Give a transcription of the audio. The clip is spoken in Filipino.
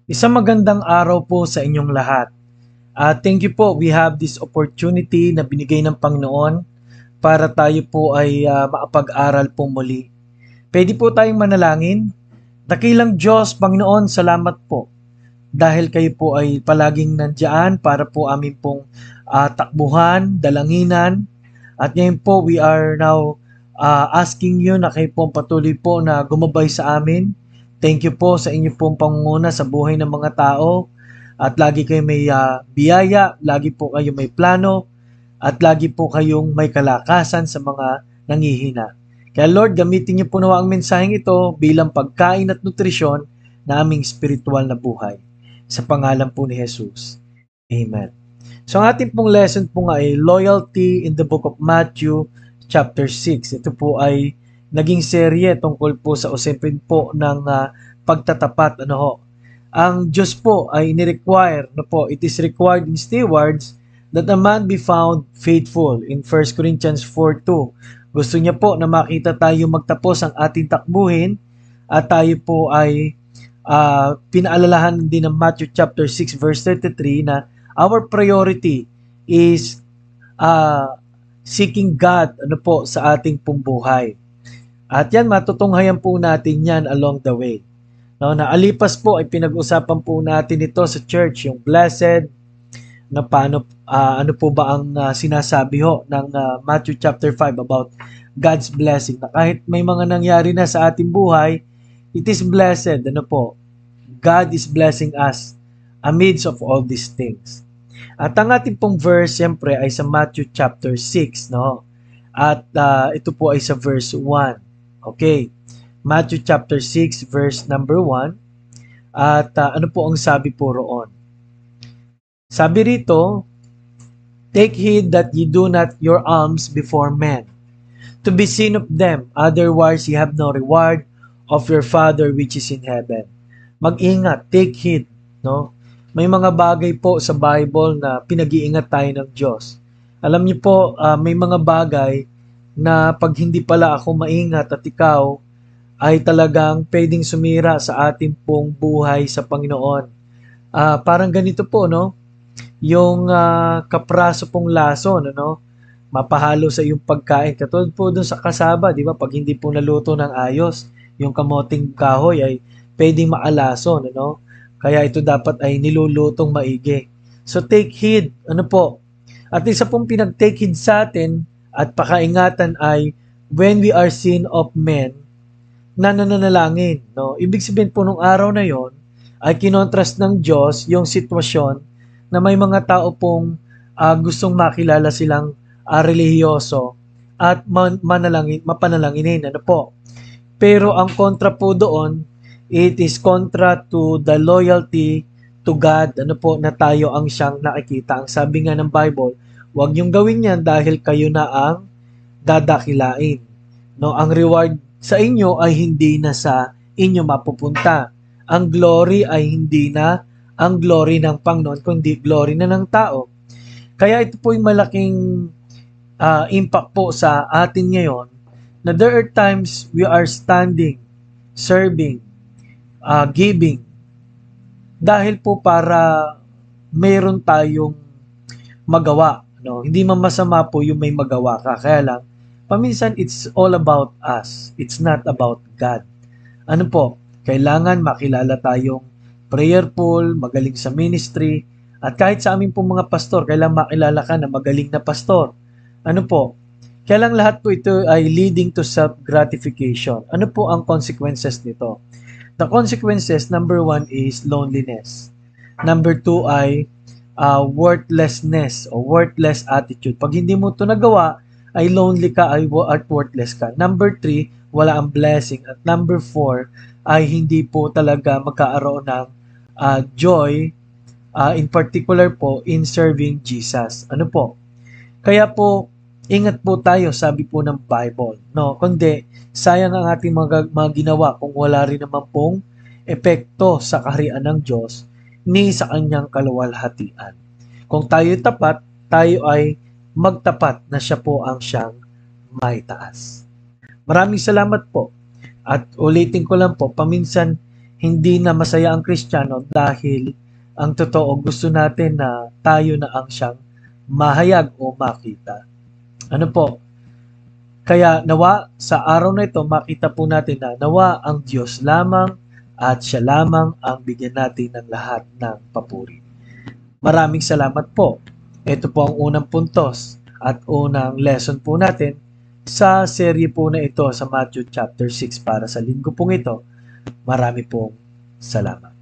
Isang magandang araw po sa inyong lahat. Thank you po. We have this opportunity na binigay ng Panginoon para tayo po ay makapag-aral po muli. Pwede po tayong manalangin. Dakilang Diyos, Panginoon, salamat po dahil kayo po ay palaging nandiyan para po amin pong takbuhan, dalanginan. At ngayon po, we are now asking you na kayo po patuloy po na gumabay sa amin. Thank you po sa inyo pong pangunguna sa buhay ng mga tao. At lagi kayo may biyaya, lagi po kayo may plano, at lagi po kayong may kalakasan sa mga nangihina. Kaya Lord, gamitin niyo po nawa ang mensaheng ito bilang pagkain at nutrisyon na aming spiritual na buhay. Sa pangalan po ni Jesus. Amen. So ang ating pong lesson po nga ay Loyalty in the Book of Matthew chapter 6. Ito po ay naging serye tungkol po sa usapin po ng pagtatapat. Ang Diyos po ay ni-require, it is required in stewards that a man be found faithful in 1 Corinthians 4:2. Gusto niya po na makita tayo magtapos ang ating takbuhin at tayo po ay pinaalalahan din ng Matthew chapter 6 verse 33 na our priority is seeking God sa ating pong buhay. At yan, matutunghayan po natin yan along the way. Naalipas po ay pinag-usapan po natin ito sa church, yung blessed, na paano, ano po ba ang sinasabi ng Matthew chapter 5 about God's blessing, na kahit may mga nangyari na sa ating buhay, it is blessed, God is blessing us amidst of all these things. At ang ating pong verse, siyempre, ay sa Matthew chapter 6, At ito po ay sa verse 1. Okay. Matthew chapter 6 verse number 1. At ano po ang sabi po roon? Sabi rito, take heed that ye do not your alms before men, to be seen of them, otherwise ye have no reward of your Father which is in heaven. Mag-ingat, take heed, May mga bagay po sa Bible na pinag-iingat tayo ng Diyos. Alam niyo po, may mga bagay na pag hindi pala ako maingat at ikaw, ay talagang pwedeng sumira sa ating pong buhay sa Panginoon. Parang ganito po, yung kapraso pong laso, mapahalo sa iyong pagkain. Katulad po dun sa kasaba, di ba? Pag hindi po naluto ng ayos, yung kamoting kahoy ay pwedeng maalaso, Kaya ito dapat ay nilulutong maigi. So take heed, At isa pong pinag-take heed sa atin at pakaingatan ay when we are seen of men, nananalangin, Ibig sabihin po nung araw na yon ay kinontrast ng Diyos yung sitwasyon na may mga tao pong gustong makilala silang relihiyoso at mapanalanginin, Pero ang kontra po doon, it is contra to the loyalty to God, na tayo ang siyang nakikita. Ang sabi nga ng Bible, huwag niyong gawin yan dahil kayo na ang dadakilain. Ang reward sa inyo ay hindi na sa inyo mapupunta. Ang glory ay hindi na ang glory ng Panginoon, kundi glory na ng tao. Kaya ito po yung malaking impact po sa atin ngayon, na there are times we are standing, serving, giving, dahil po para mayroon tayong magawa. Hindi man masama po yung may magawa ka, kaya lang, paminsan, it's all about us. It's not about God. Kailangan makilala tayong prayerful, magaling sa ministry, at kahit sa amin pong mga pastor, kailangan makilala ka na magaling na pastor. Kaya lang lahat po ito ay leading to self-gratification. Ano po ang consequences nito? The consequences, number 1 is loneliness. Number 2 ay worthlessness o worthless attitude. Pag hindi mo ito nagawa, ay lonely ka, at worthless ka. Number 3, wala ang blessing. At number 4, ay hindi po talaga magkaaroon ng joy, in particular po, in serving Jesus. Kaya po, ingat po tayo, sabi po ng Bible. Kundi, sayang ang ating mga ginawa kung wala rin naman pong epekto sa kaharian ng Diyos ni sa kanyang kaluwalhatian. Kung tayo tapat, tayo ay magtapat na siya po ang siyang maitaas. Maraming salamat po. At ulitin ko lang po, paminsan hindi na masaya ang Kristiyano dahil ang totoo gusto natin na tayo na ang siyang mahayag o makita. Ano po? Kaya nawa sa araw na ito makita po natin na nawa ang Diyos lamang at siya lamang ang bigyan natin ng lahat ng papuri. Maraming salamat po. Ito po ang unang puntos at unang lesson po natin sa serye po na ito sa Matthew chapter 6 para sa linggo pong ito. Marami pong salamat.